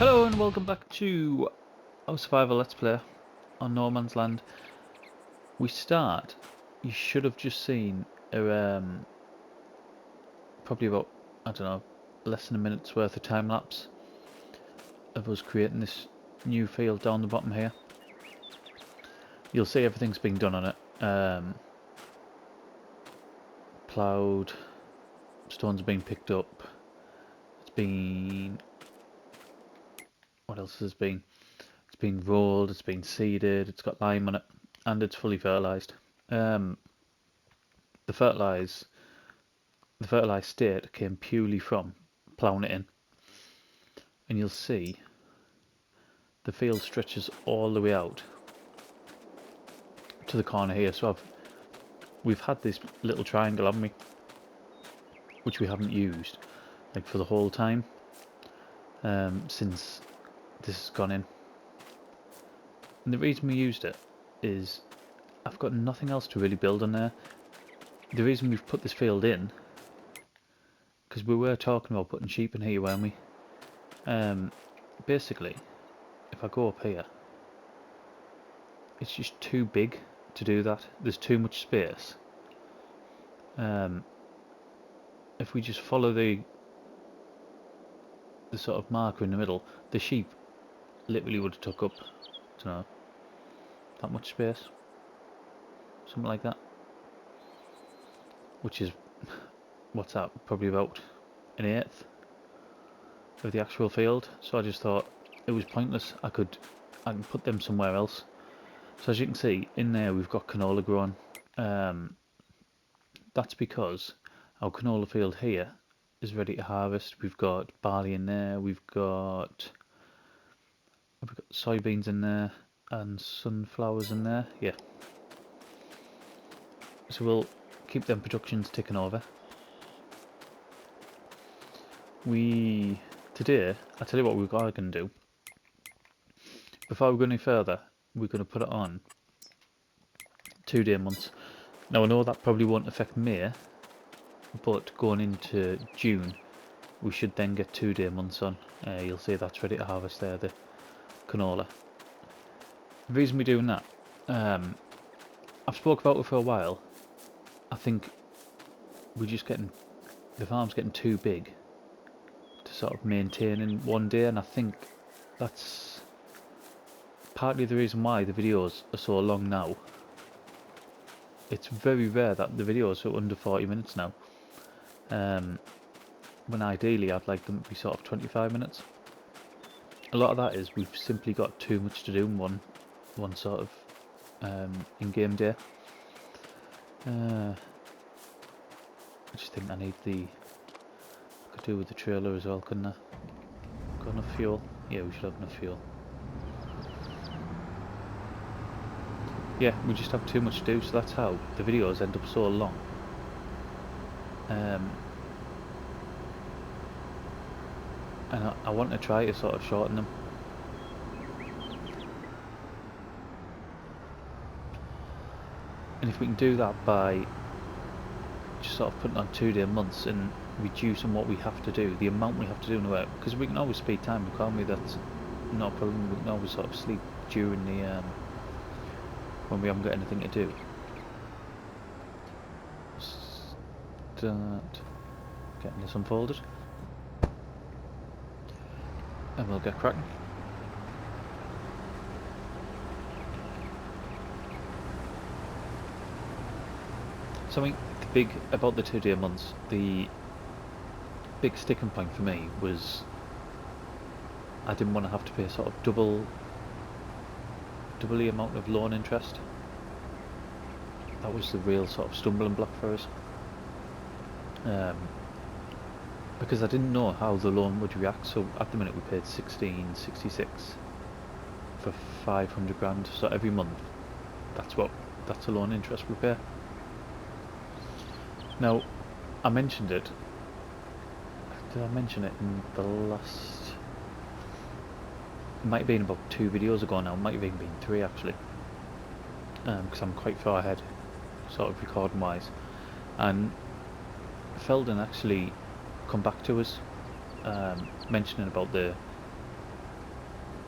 Hello and welcome back to our survival let's play on No Man's Land. You should have just seen a, probably about, I don't know, less than a minute's worth of time lapse of us creating this new field down the bottom here. You'll see everything's been done on it. Ploughed, stones have been picked up, it's been... what else has been? It's been rolled, it's been seeded, it's got lime on it, and it's fully fertilised. The fertilised state came purely from ploughing it in, and you'll see the field stretches all the way out to the corner here. So we've had this little triangle, haven't we, which we haven't used like for the whole time since this has gone in. And the reason we used it is I've got nothing else to really build on there. The reason we've put this field in, because we were talking about putting sheep in here, weren't we? Basically, if I go up here, it's just too big to do that. There's too much space. If we just follow the sort of marker in the middle, the sheep literally would have took up, I don't know, that much space, something like that. Which is, what's that? Probably about an eighth of the actual field. So I just thought it was pointless. I can put them somewhere else. So as you can see, in there we've got canola growing. That's because our canola field here is ready to harvest. We've got barley in there, we've got soybeans in there, and sunflowers in there. Yeah. So we'll keep them productions ticking over. Today, I'll tell you what we're going to do. Before we go any further, we're going to put it on 2-day months. Now I know that probably won't affect May, but going into June, we should then get 2-day months on. You'll see that's ready to harvest there, the canola. The reason we're doing that, I've spoke about it for a while. I think the farm's getting too big to sort of maintain in one day, and I think that's partly the reason why the videos are so long now. It's very rare that the videos are under 40 minutes now, when ideally I'd like them to be sort of 25 minutes. A lot of that is we've simply got too much to do in one sort of in-game day. I just think I need I could do with the trailer as well, couldn't I? Got enough fuel? Yeah, we should have enough fuel. Yeah, we just have too much to do, so that's how the videos end up so long. And I want to try to sort of shorten them. And if we can do that by just sort of putting on 2-day months and reducing what we have to do, the amount we have to do in the work, because we can always speed time, can't we? That's not a problem. We can always sort of sleep during the when we haven't got anything to do. Start getting this unfolded, and we'll get cracking. Something big about the 2-day months, the big sticking point for me was I didn't want to have to pay sort of double the amount of loan interest. That was the real sort of stumbling block for us, because I didn't know how the loan would react. So at the minute we paid 16.66 for 500 grand. So every month, that's the loan interest we pay. Now, I mentioned it. Did I mention it in the last? It might have been about 2 videos ago now. It might have even been 3 actually, because I'm quite far ahead, sort of recording wise. And Felden actually come back to us, mentioning about the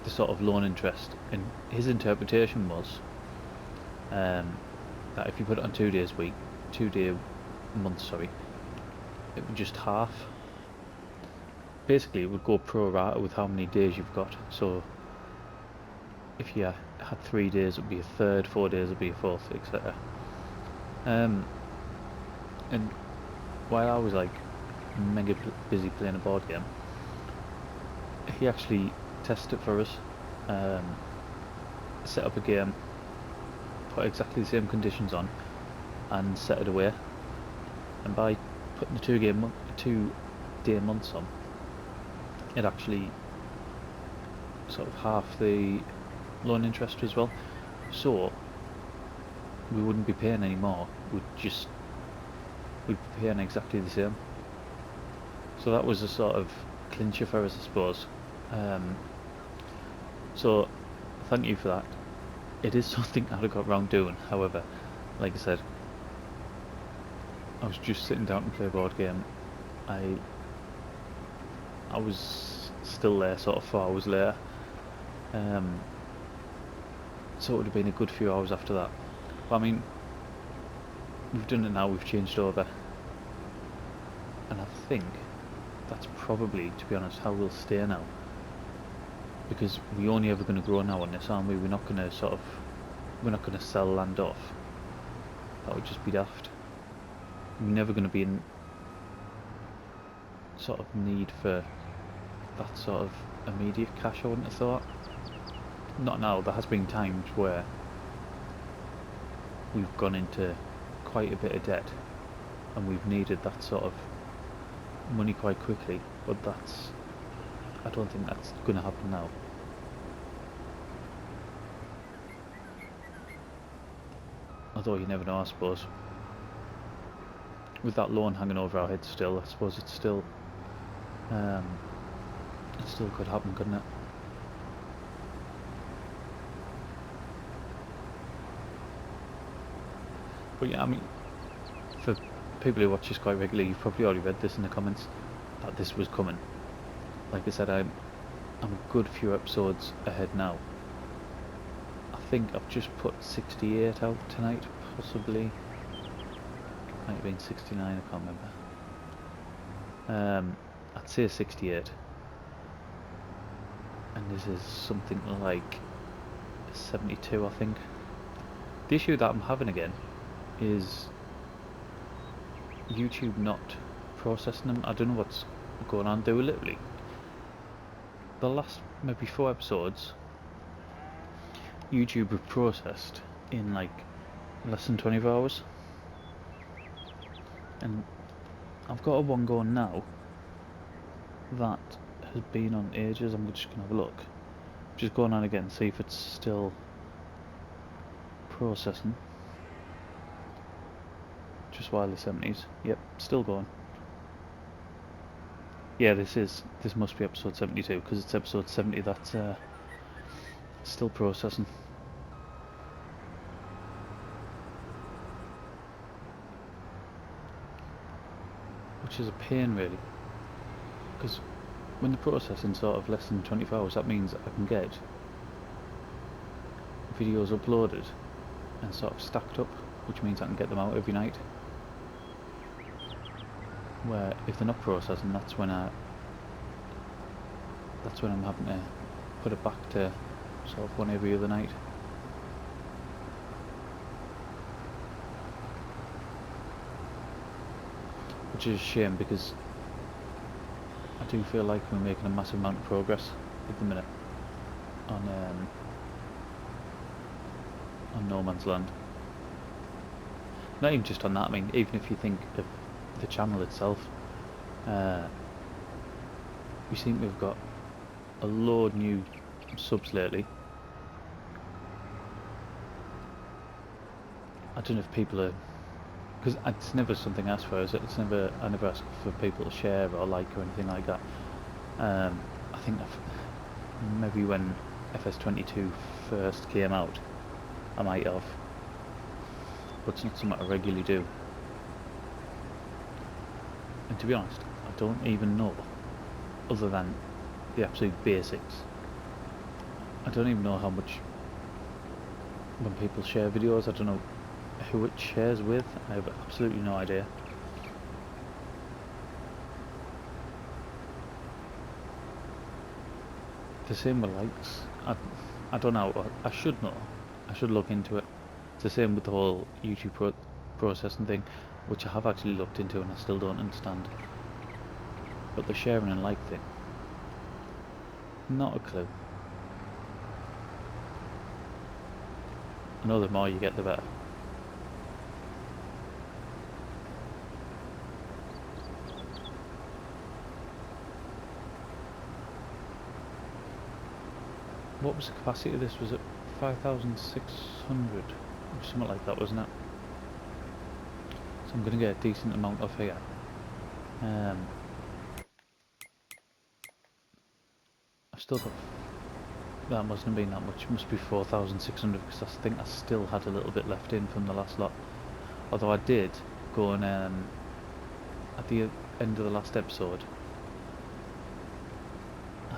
the sort of loan interest, and his interpretation was that if you put it on 2 days week, 2-day month, sorry, it would just half. Basically, it would go pro rata with how many days you've got. So if you had 3 days, it would be a third. 4 days, it would be a fourth, etc. And while I was like mega busy playing a board game, he actually tested it for us. Set up a game, put exactly the same conditions on, and set it away. And by putting the 2-day months on, it actually sort of half the loan interest as well. So we wouldn't be paying any more. We'd be paying exactly the same. So that was a sort of clincher for us, I suppose. So thank you for that. It is something I'd have got round doing. However, like I said, I was just sitting down to play a board game. I was still there sort of 4 hours later. So it would have been a good few hours after that. But I mean, we've done it now, we've changed over. And I think that's probably, to be honest, how we'll stay now. Because we're only ever going to grow now on this, aren't we? We're not going to sell land off. That would just be daft. We're never going to be in sort of need for that sort of immediate cash, I wouldn't have thought. Not now. There has been times where we've gone into quite a bit of debt and we've needed that sort of money quite quickly, but I don't think that's going to happen now. Although you never know, I suppose. With that loan hanging over our heads still, I suppose it still could happen, couldn't it? But yeah, I mean, for people who watch this quite regularly, you've probably already read this in the comments, that this was coming. Like I said, I'm a good few episodes ahead now. I think I've just put 68 out tonight, possibly. Might have been 69, I can't remember. I'd say 68. And this is something like 72, I think. The issue that I'm having again is YouTube not processing them. I don't know what's going on. They were literally the last maybe 4 episodes YouTube have processed in like less than 24 hours, and I've got a one going now that has been on ages. I'm just gonna have a look, just going on again, see if it's still processing. Just while the 70s, yep, still going. Yeah, this must be episode 72, because it's episode 70 that's still processing. Which is a pain, really, because when the processing sort of less than 24 hours, that means I can get videos uploaded and sort of stacked up, which means I can get them out every night. Where if they're not processing, that's when I'm having to put it back to sort of one every other night. Which is a shame, because I do feel like we're making a massive amount of progress at the minute on No Man's Land. Not even just on that, I mean, even if you think of the channel itself, we seem to have got a load of new subs lately. I don't know if people are, because it's never something I ask for, is it? I never ask for people to share or like or anything like that. I think maybe when FS22 first came out, I might have, but it's not something I regularly do. And to be honest, I don't even know, other than the absolute basics, I don't even know how much when people share videos. I don't know who it shares with. I have absolutely no idea. The same with likes. I don't know. I should know. I should look into it. It's the same with the whole YouTube processing thing, which I have actually looked into and I still don't understand. But the sharing and like thing, not a clue. I know the more you get, the better. What was the capacity of this? Was it 5,600 or something like that, wasn't it? So I'm going to get a decent amount off here. I've still got... That mustn't have been that much. It must be 4,600 because I think I still had a little bit left in from the last lot. Although I did go and at the end of the last episode.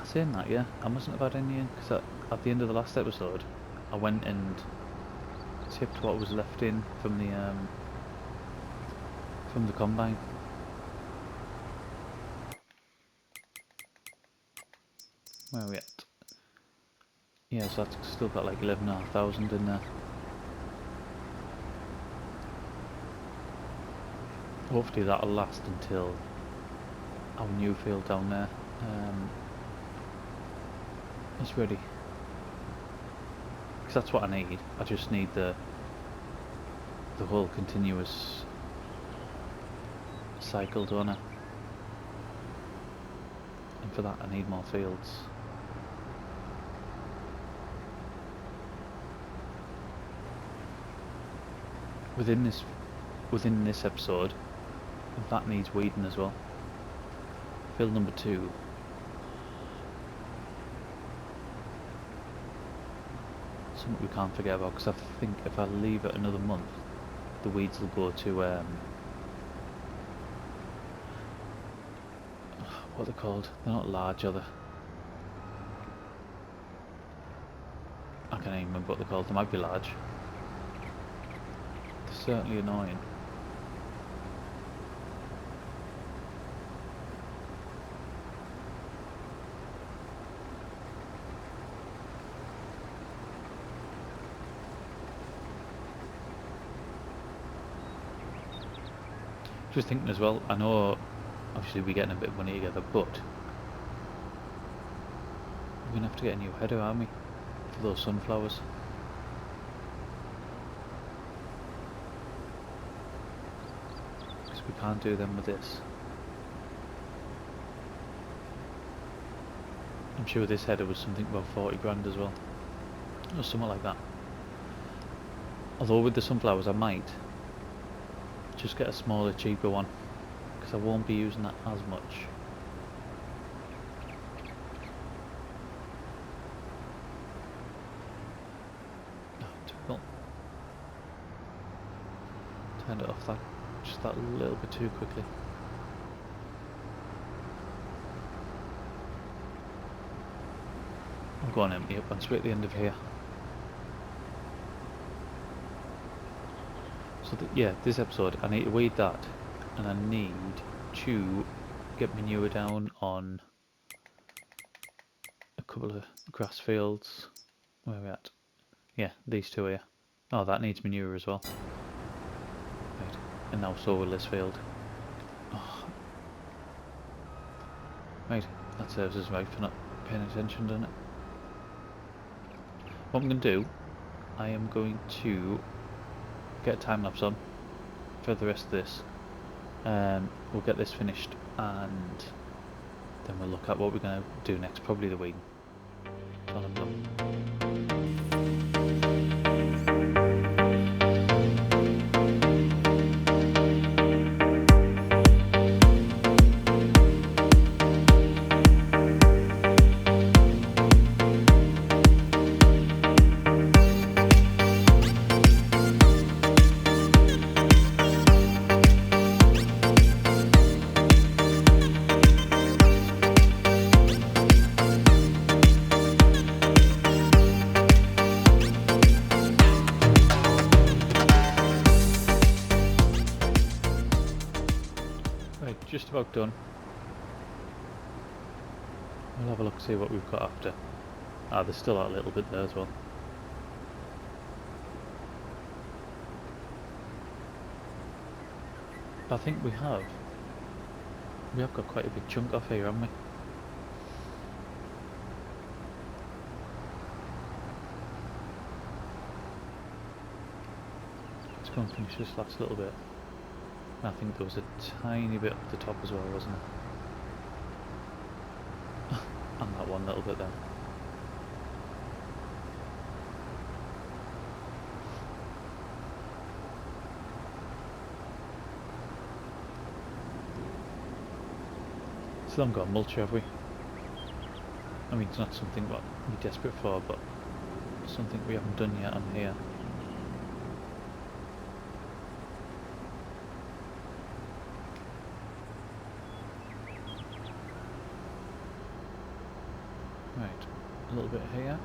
Saying that, yeah, I mustn't have had any in because at the end of the last episode, I went and tipped what was left in from the combine. Where are we at? Yeah, so that's still got like 11,500 in there. Hopefully that'll last until our new field down there is ready. Because that's what I need. I just need the whole continuous cycle, don't I? And for that I need more fields. Within this episode, that needs weeding as well. Field number 2. Something we can't forget about, because I think if I leave it another month, the weeds will go to what are they called? They're not large, are they? I can't even remember what they're called. They might be large. They're certainly annoying. Just thinking as well, I know obviously we're getting a bit of money together, but we're going to have to get a new header, aren't we, for those sunflowers. Because we can't do them with this. I'm sure this header was something about 40 grand as well, or something like that. Although with the sunflowers I might just get a smaller, cheaper one, because I won't be using that as much. Oh, difficult. Turned it off just that little bit too quickly. I'll go and empty it once we're at the end of here. So yeah, this episode I need to weed that, and I need to get manure down on a couple of grass fields. Where are we at? Yeah, these two here. Oh, that needs manure as well. Right, and now so will this field. Oh. Right, that serves us right for not paying attention, doesn't it? What I'm going to do, I am going to get a time lapse on for the rest of this. We'll get this finished and then we'll look at what we're going to do next, probably the weeding. sheepdog done. We'll have a look, see what we've got after. Ah, there's still that little bit there as well. But I think we have got quite a big chunk off here, haven't we? Let's go and finish this last little bit. I think there was a tiny bit at the top as well, wasn't there? And that one little bit there. Still haven't got a mulch, have we? I mean, it's not something what we're desperate for, but something we haven't done yet on here. Right, a little bit here.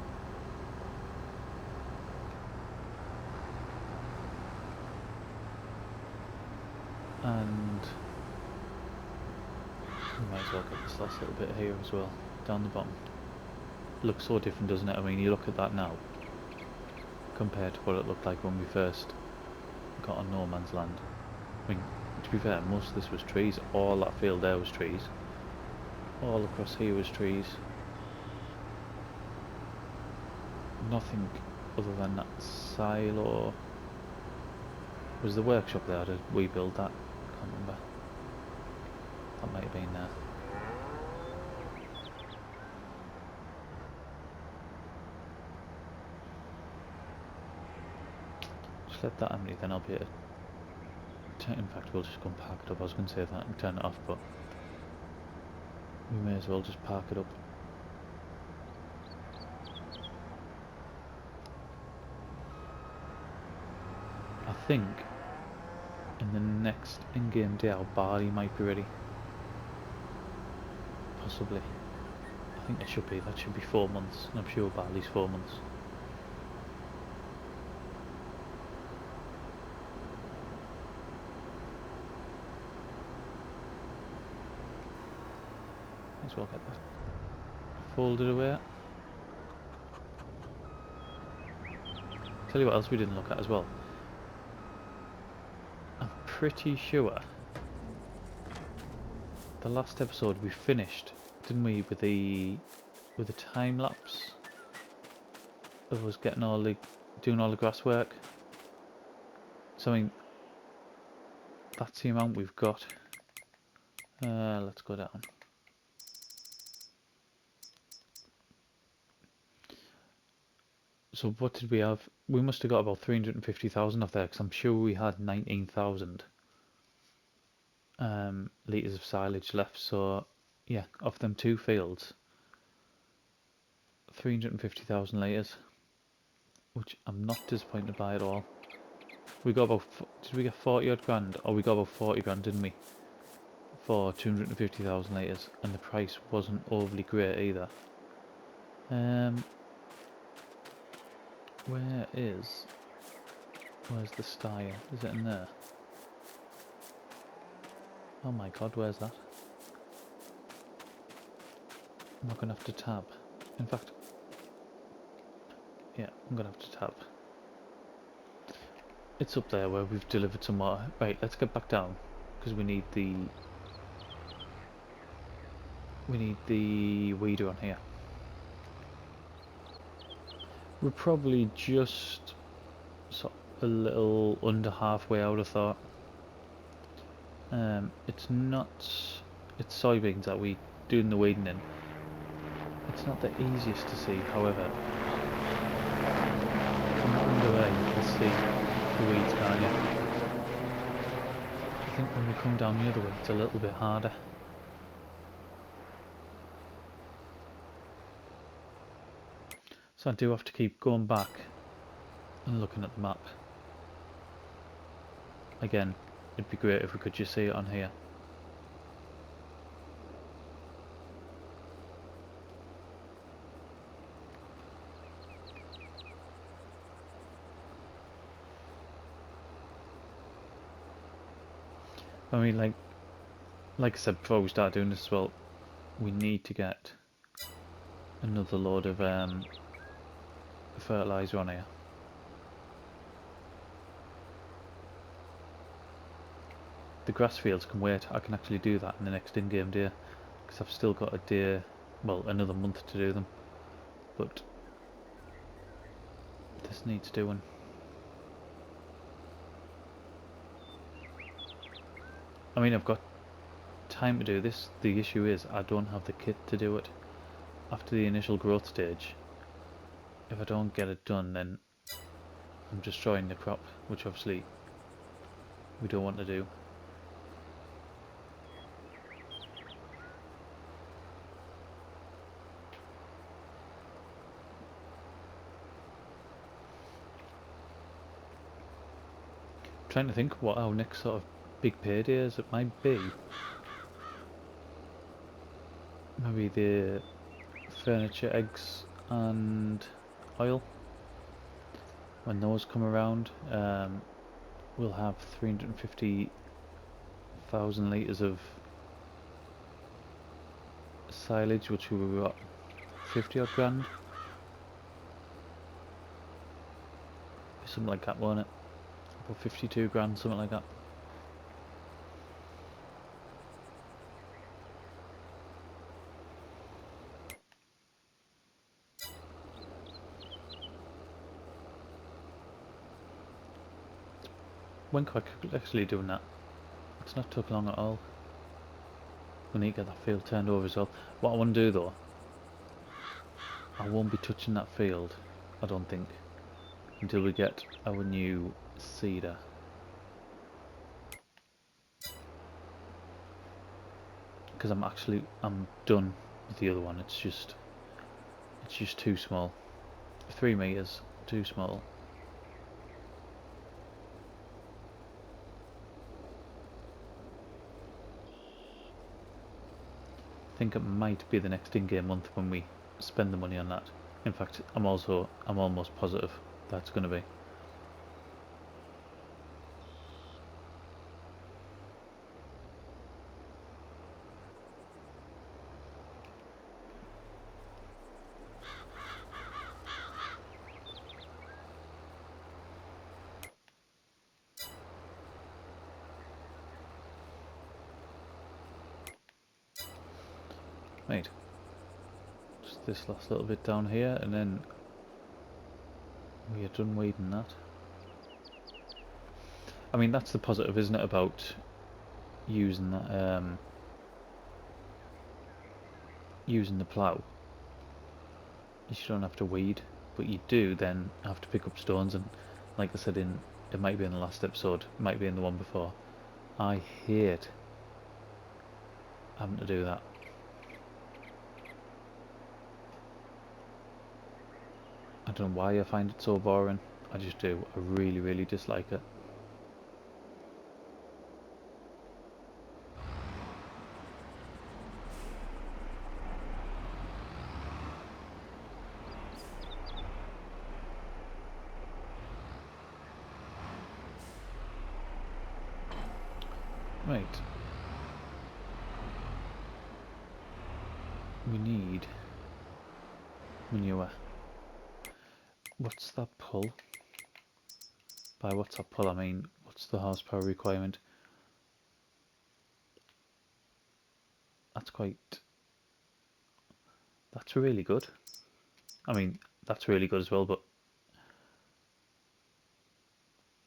And we might as well get this last little bit here as well, down the bottom. Looks so different, doesn't it? I mean, you look at that now compared to what it looked like when we first got on no man's land. I mean, to be fair, most of this was trees. All that field there was trees. All across here was trees. Nothing other than that silo. Was the workshop there? Did we build that? I can't remember. That might have been there. Just let that empty, then I'll be able to... In fact, we'll just go and park it up. I was going to say that and turn it off, but we may as well just park it up. I think in the next in-game day our barley might be ready. Possibly. I think it should be. That should be 4 months. And I'm sure barley's 4 months. Might as well get that folded away. Tell you what else we didn't look at as well. I'm pretty sure the last episode we finished, didn't we, with the time lapse of us getting doing all the grass work. So I mean, that's the amount we've got. Let's go down. So what did we have? We must have got about 350,000 off there, because I'm sure we had 19,000 litres of silage left. So yeah, off them 2 fields, 350,000 litres, which I'm not disappointed by at all. We got about, did we get 40 odd grand? Or we got about 40 grand, didn't we? For 250,000 litres, and the price wasn't overly great either. Where's the style? Is it in there? Oh my god, where's that? I'm not gonna have to tab. In fact, yeah, I'm gonna have to tab. It's up there where we've delivered some more. Right, let's get back down, because we need the weeder on here. We're probably just sort of a little under halfway, I would have thought. It's soybeans that we doing the weeding in. It's not the easiest to see, however, from underway you can see the weeds, can't you? I think when we come down the other way it's a little bit harder. So I do have to keep going back and looking at the map. Again, it'd be great if we could just see it on here. I mean, like, like I said before we start doing this as well, we need to get another load of fertiliser on here. The grass fields can wait. I can actually do that in the next in-game day, because I've still got a day, well, another month to do them. But this needs doing. I mean, I've got time to do this. The issue is I don't have the kit to do it. After the initial growth stage, if I don't get it done, then I'm destroying the crop, which obviously we don't want to do. Trying to think what our next sort of big payday is. It might be maybe the furniture, eggs and oil. When those come around, we'll have 350,000 litres of silage, which will be what, 50 odd grand? Something like that, won't it? About 52 grand, something like that. Went quite actually doing that. It's not took long at all. We need to get that field turned over as well. What I want to do though, I won't be touching that field, I don't think, until we get our new seeder. Because I'm done with the other one. It's just too small. 3 meters, too small. I think it might be the next in-game month when we spend the money on that. In fact, I'm almost positive that's going to be. Right. Just this last little bit down here, and then we are done weeding that. I mean, that's the positive, isn't it, about using that, using the plough. You don't have to weed, but you do then have to pick up stones, and like I said, it might be in the last episode, it might be in the one before, I hate having to do that. I don't know why I find it so boring. I just do. I really, really dislike it. Right. We need manure. What's that pull? By what's that pull, I mean, what's the horsepower requirement? That's really good. I mean, that's really good as well, but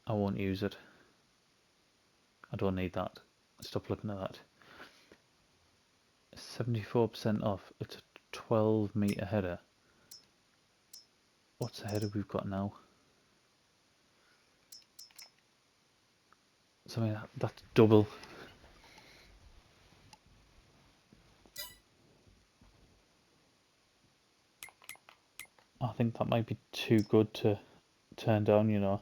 I won't use it. I don't need that. Stop looking at that. 74% off. It's a 12-meter header. What's the header we've got now? So I mean, that's double. I think that might be too good to turn down, you know.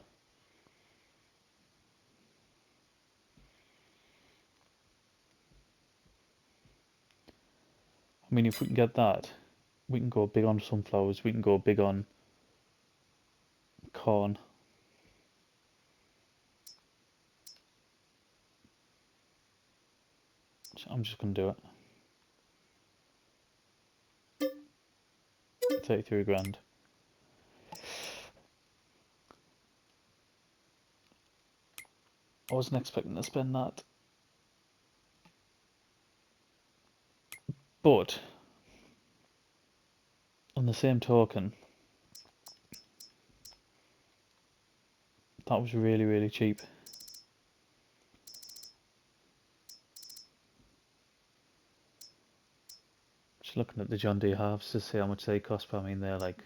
I mean, if we can get that, we can go big on sunflowers, we can go big on corn. I'm just going to do it. 33 grand. I wasn't expecting to spend that. But, on the same token, that was really, really cheap. Just looking at the John Deere halves to see how much they cost, but I mean, they're like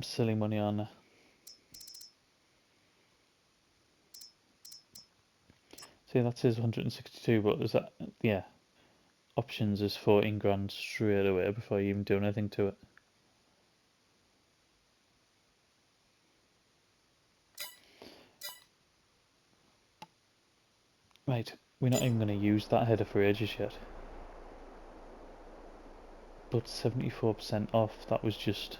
silly money on there. See, that says 162, but is that, yeah, options is 14 grand straight away before you even do anything to it. Right, we're not even going to use that header for ages yet. But 74% off, that was just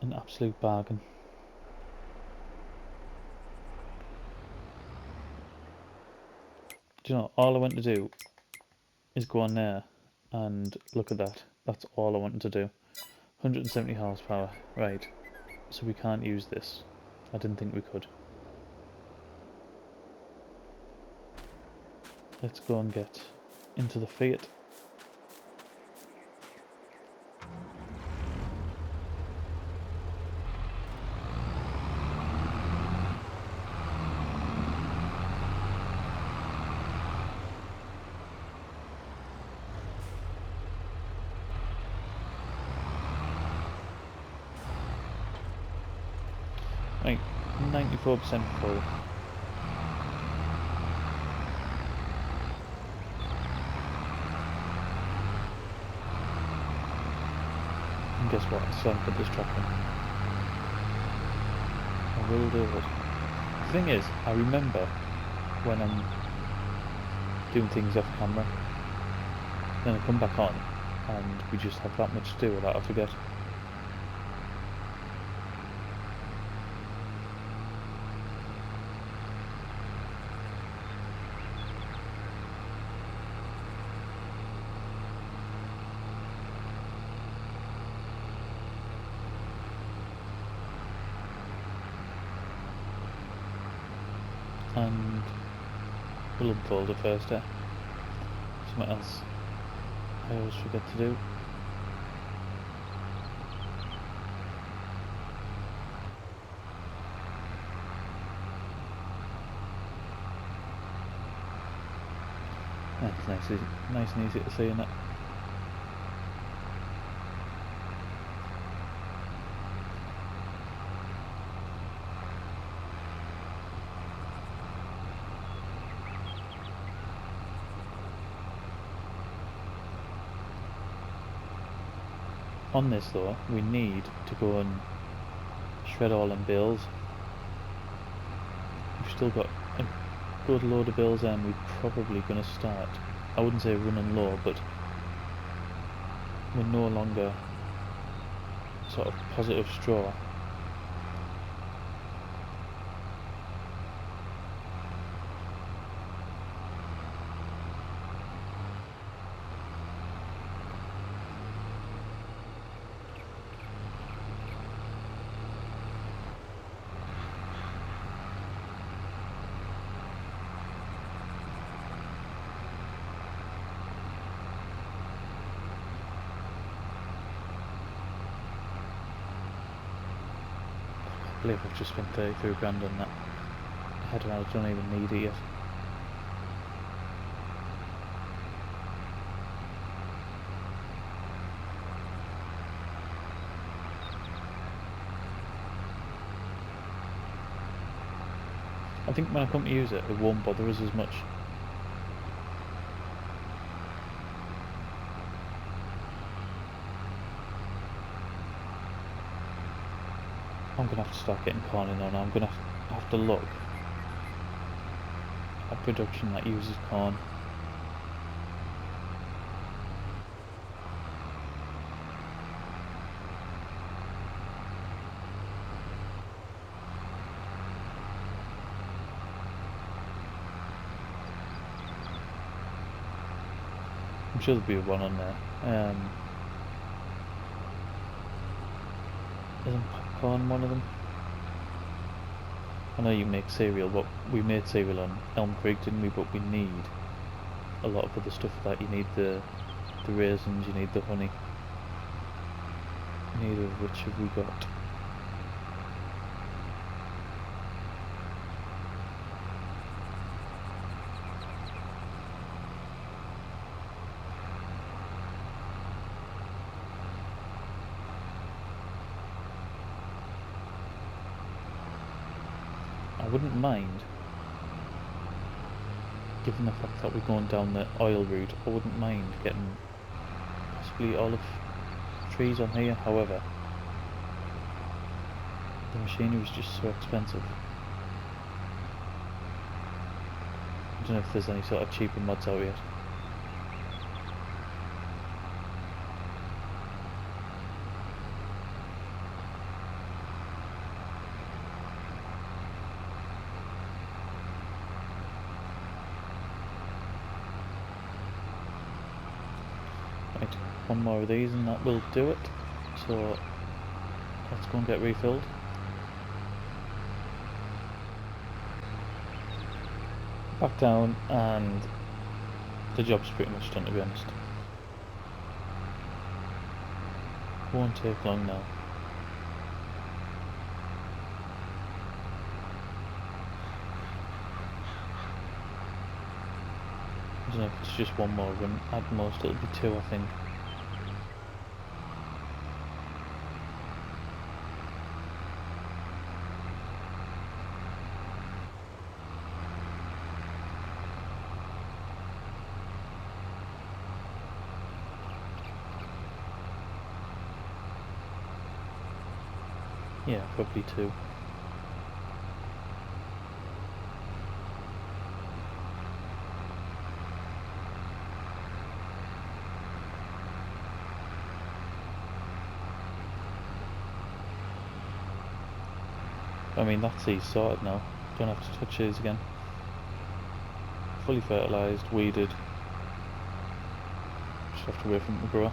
an absolute bargain. Do you know, all I want to do is go on there and look at that. That's all I wanted to do. 170 horsepower, right. So we can't use this. I didn't think we could. Let's go and get into the Fiat. Right, 94% full. And guess what? I still haven't put this track in. I will do it. The thing is, I remember when I'm doing things off camera, then I come back on and we just have that much to do that I forget. And we'll unfold it first, eh? Something else I always forget to do. That's nice and easy to see, isn't it? On this though, we need to go and shred all them bills. We've still got a good load of bills and we're probably going to start, I wouldn't say running low, but we're no longer sort of positive straw. I believe I've just spent 33 grand on that header and I don't even need it yet. I think when I come to use it, it won't bother us as much. I'm going to have to start getting corn in on. I'm going to have to look at production that uses corn. I'm sure there'll be one on there. Isn't popcorn one of them? I know you make cereal, but we made cereal on Elm Creek, didn't we? But we need a lot of other stuff for that. You need the raisins, you need the honey. Neither of which have we got. I wouldn't mind, given the fact that we're going down the oil route, I wouldn't mind getting possibly olive trees on here. However, the machinery is just so expensive. I don't know if there's any sort of cheaper mods out yet. Right, one more of these and that will do it. So let's go and get refilled. Back down, and the job's pretty much done, to be honest. Won't take long now. I don't know if it's just one more run. At most it'll be two, I think. Yeah, probably two. I mean, that's these sorted now. Don't have to touch these again. Fully fertilised, weeded. Just have to wait for them to grow.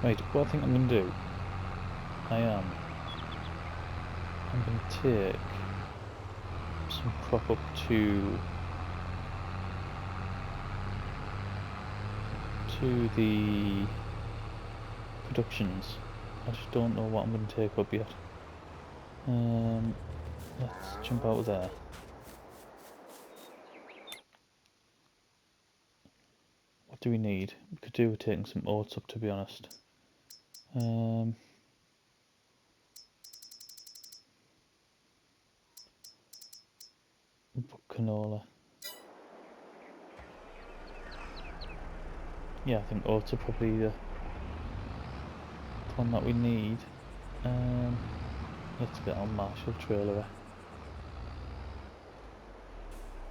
Right, what I think I'm going to do, I'm going to take some crop up to the productions. I just don't know what I'm going to take up yet. Let's jump out of there. What do we need? We could do with taking some oats up, to be honest. Canola. Yeah, I think oats are probably the one that we need. Let's get our Marshall trailer.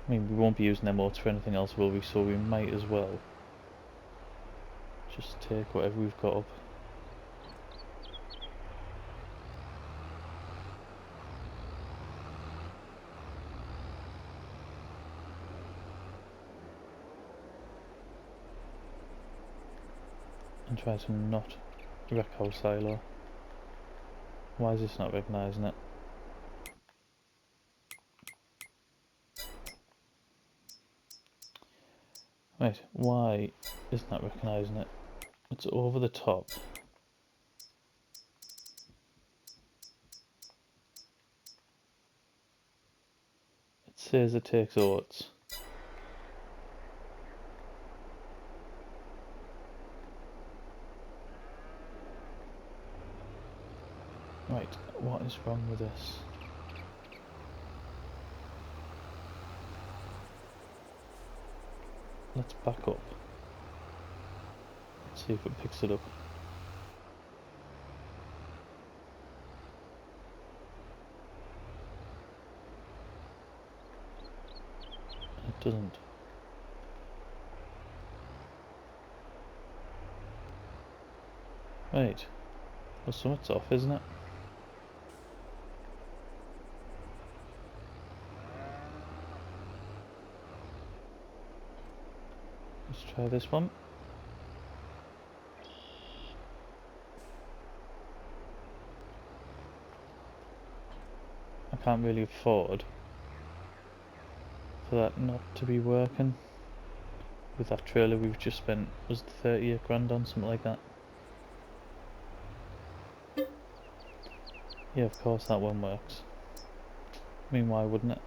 I mean, we won't be using them oats for anything else, will we? So we might as well just take whatever we've got up. And try to not wreck our silo. Why is this not recognising it? Right, why isn't that recognising it? It's over the top. It says it takes oats. Right, what is wrong with this? Let's back up. Let's see if it picks it up. It doesn't. Right. Well, something's off, isn't it? Let's try this one. I can't really afford for that not to be working. With that trailer we've just spent, was it 38 grand on, something like that? Yeah, of course that one works. I mean, why wouldn't it?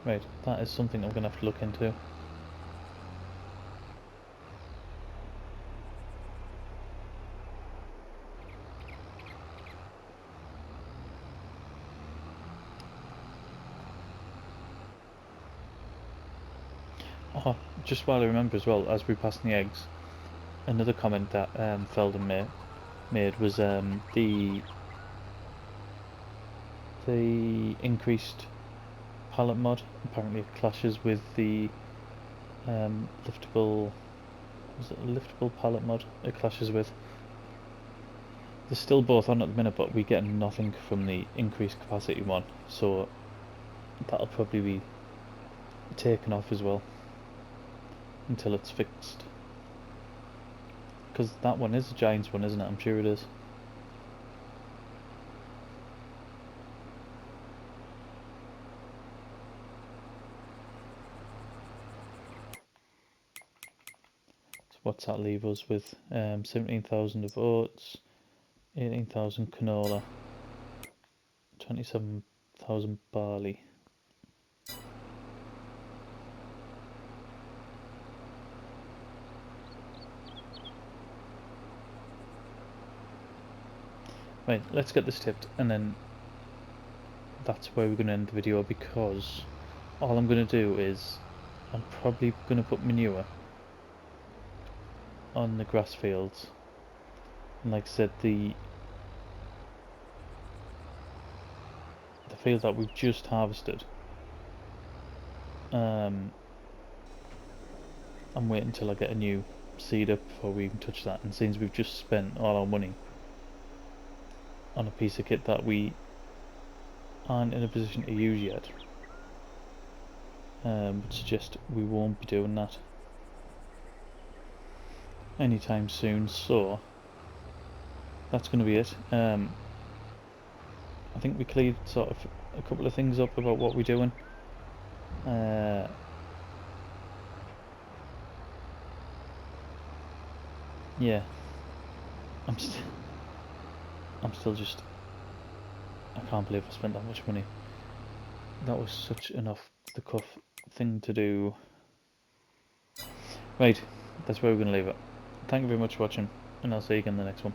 Right, that is something I'm going to have to look into. Oh, just while I remember as well, as we pass the eggs, another comment that Felden made was the increased pallet mod. Apparently it clashes with the liftable, was it a liftable pallet mod it clashes with? They're still both on at the minute, but we get nothing from the increased capacity one, so that'll probably be taken off as well until it's fixed. Because that one is a Giants one, isn't it? I'm sure it is. So what's that leave us with? 17,000 of oats, 18,000 canola, 27,000 barley. Right, let's get this tipped, and then that's where we're going to end the video, because all I'm going to do is I'm probably going to put manure on the grass fields, and like I said, the field that we've just harvested, I'm waiting until I get a new seed up before we can touch that, and since we've just spent all our money on a piece of kit that we aren't in a position to use yet, would suggest we won't be doing that anytime soon, so that's going to be it. I think we cleared sort of a couple of things up about what we're doing. Yeah, I'm still just, I can't believe I spent that much money. That was such an off the cuff thing to do. Right, that's where we're going to leave it. Thank you very much for watching, and I'll see you again in the next one.